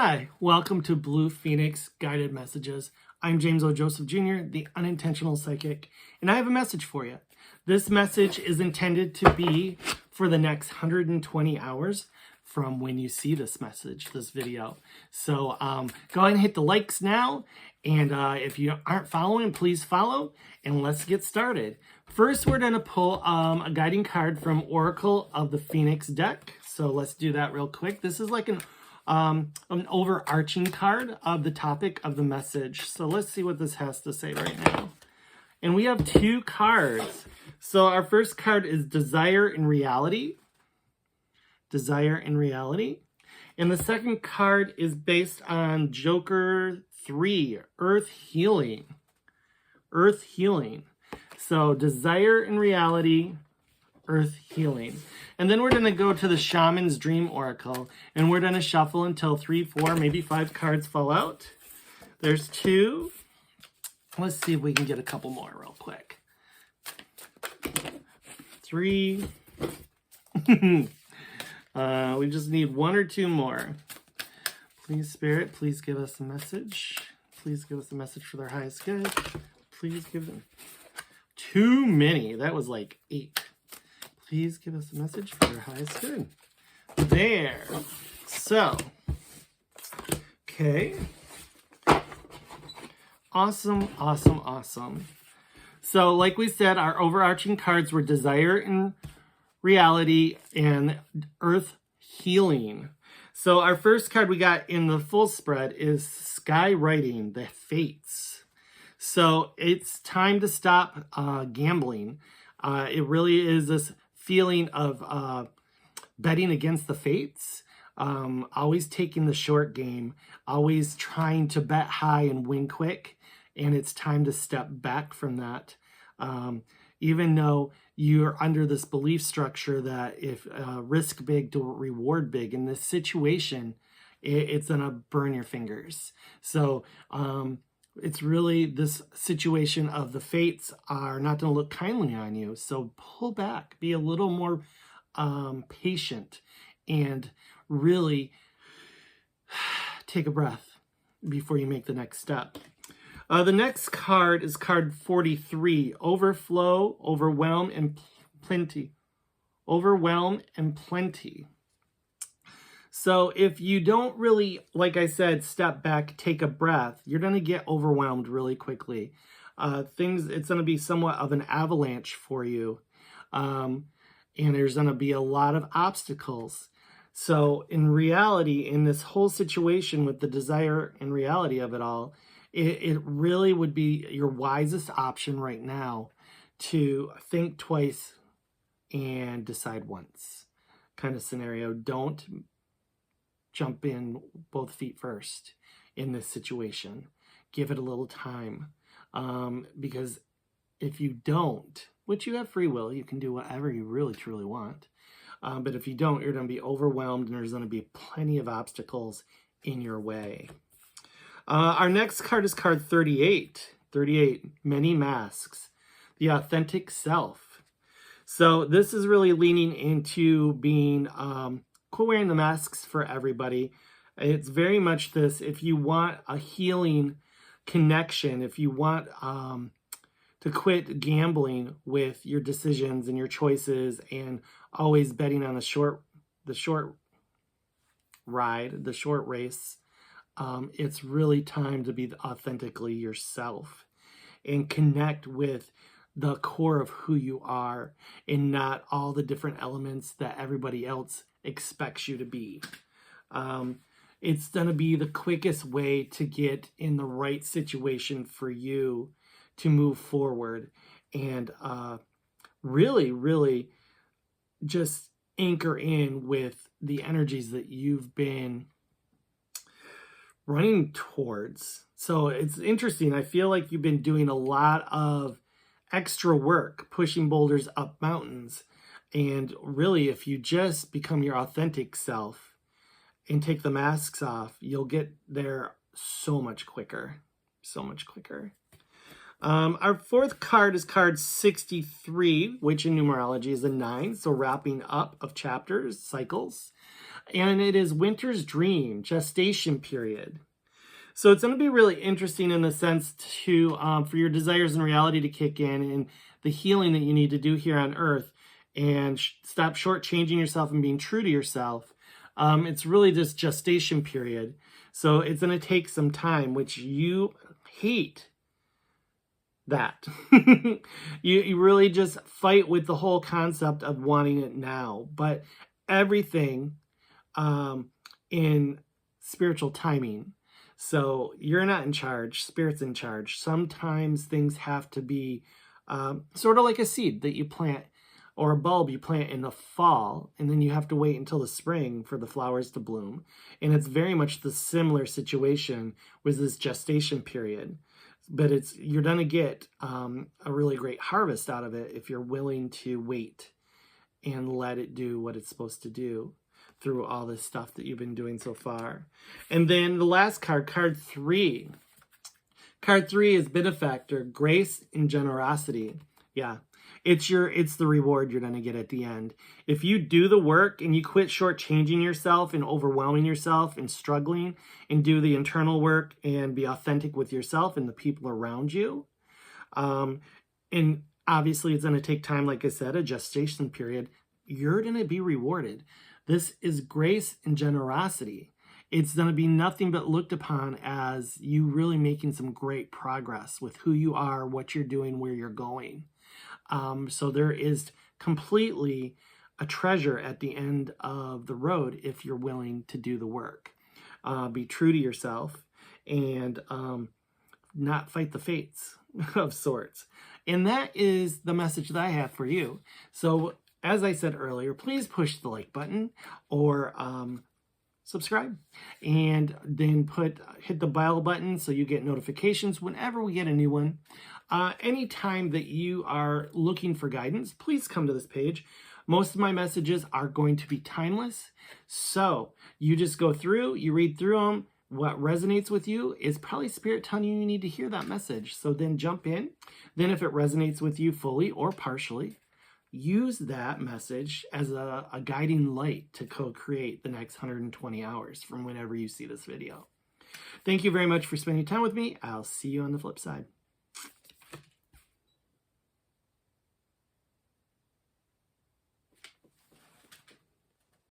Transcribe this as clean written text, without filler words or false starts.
Hi, welcome to Blue Phoenix Guided Messages. I'm James O. Joseph Jr., the Unintentional Psychic, and I have a message for you. This message is intended to be for the next 120 hours from when you see this message, this video. So go ahead and hit the likes now, and if you aren't following, please follow, and let's get started. First, we're going to pull a guiding card from Oracle of the Phoenix deck. So let's do that real quick. This is like an overarching card of the topic of the message. So let's see what this has to say right now. And we have two cards. So our first card is Desire in Reality. Desire in Reality. And the second card is based on Joker 3, Earth Healing. Earth Healing. So Desire in Reality, Earth Healing. And then we're going to go to the Shaman's Dream Oracle. And we're going to shuffle until 3, 4, maybe 5 cards fall out. There's 2. Let's see if we can get a couple more real quick. 3. We just need 1 or 2 more. Please, Spirit, please give us a message. Please give us a message for their highest good. Please give them too many. That was like 8. Please give us a message for their highest good. There. So, okay. Awesome, awesome, awesome. So, like we said, our overarching cards were Desire in Reality and Earth Healing. So, our first card we got in the full spread is Skywriting, the Fates. So, it's time to stop gambling. It really is this feeling of betting against the fates, always taking the short game, always trying to bet high and win quick, and it's time to step back from that. Even though you're under this belief structure that if risk big to reward big, in this situation, it's gonna burn your fingers. So it's really this situation of the fates are not going to look kindly on you. So pull back, be a little more patient, and really take a breath before you make the next step. The next card is card 43, Overflow, Overwhelm, and Plenty. Overwhelm and Plenty. So if you don't really, like I said, step back, take a breath, you're going to get overwhelmed really quickly. It's going to be somewhat of an avalanche for you. And there's going to be a lot of obstacles. So in reality, in this whole situation with the desire and reality of it all, it really would be your wisest option right now to think twice and decide once kind of scenario. Don't jump in both feet first in this situation. Give it a little time. Because if you don't, which you have free will, you can do whatever you really truly want. But if you don't, you're going to be overwhelmed and there's going to be plenty of obstacles in your way. Our next card is card 38. 38, Many Masks, the Authentic Self. So this is really leaning into being quit wearing the masks for everybody. It's very much this, if you want a healing connection, if you want to quit gambling with your decisions and your choices and always betting on the short ride, the short race, it's really time to be authentically yourself and connect with the core of who you are and not all the different elements that everybody else expects you to be. It's going to be the quickest way to get in the right situation for you to move forward and really, really just anchor in with the energies that you've been running towards. So it's interesting. I feel like you've been doing a lot of extra work, pushing boulders up mountains. And really, if you just become your authentic self and take the masks off, you'll get there so much quicker. So much quicker. Our fourth card is card 63, which in numerology is a 9. So wrapping up of chapters, cycles. And it is winter's dream, gestation period. So it's going to be really interesting in the sense to for your desires and reality to kick in and the healing that you need to do here on earth and stop shortchanging yourself and being true to yourself. It's really this gestation period. So it's going to take some time, which you hate that. you really just fight with the whole concept of wanting it now. But everything in spiritual timing. So you're not in charge, Spirit's in charge. Sometimes things have to be sort of like a seed that you plant or a bulb you plant in the fall, and then you have to wait until the spring for the flowers to bloom. And it's very much the similar situation with this gestation period. But you're going to get a really great harvest out of it if you're willing to wait and let it do what it's supposed to do through all this stuff that you've been doing so far. And then the last card, card 3. Card 3 is benefactor, grace and generosity. Yeah, it's the reward you're going to get at the end. If you do the work and you quit shortchanging yourself and overwhelming yourself and struggling and do the internal work and be authentic with yourself and the people around you, and obviously it's going to take time, like I said, a gestation period, you're going to be rewarded. This is grace and generosity. It's going to be nothing but looked upon as you really making some great progress with who you are, what you're doing, where you're going. So there is completely a treasure at the end of the road if you're willing to do the work. Be true to yourself and not fight the fates of sorts. And that is the message that I have for you. So as I said earlier, please push the like button or subscribe, and then hit the bell button so you get notifications whenever we get a new one. Anytime that you are looking for guidance, please come to this page. Most of my messages are going to be timeless. So you just go through, you read through them. What resonates with you is probably Spirit telling you need to hear that message. So then jump in. Then if it resonates with you fully or partially, use that message as a guiding light to co-create the next 120 hours from whenever you see this video. Thank you very much for spending time with me. I'll see you on the flip side.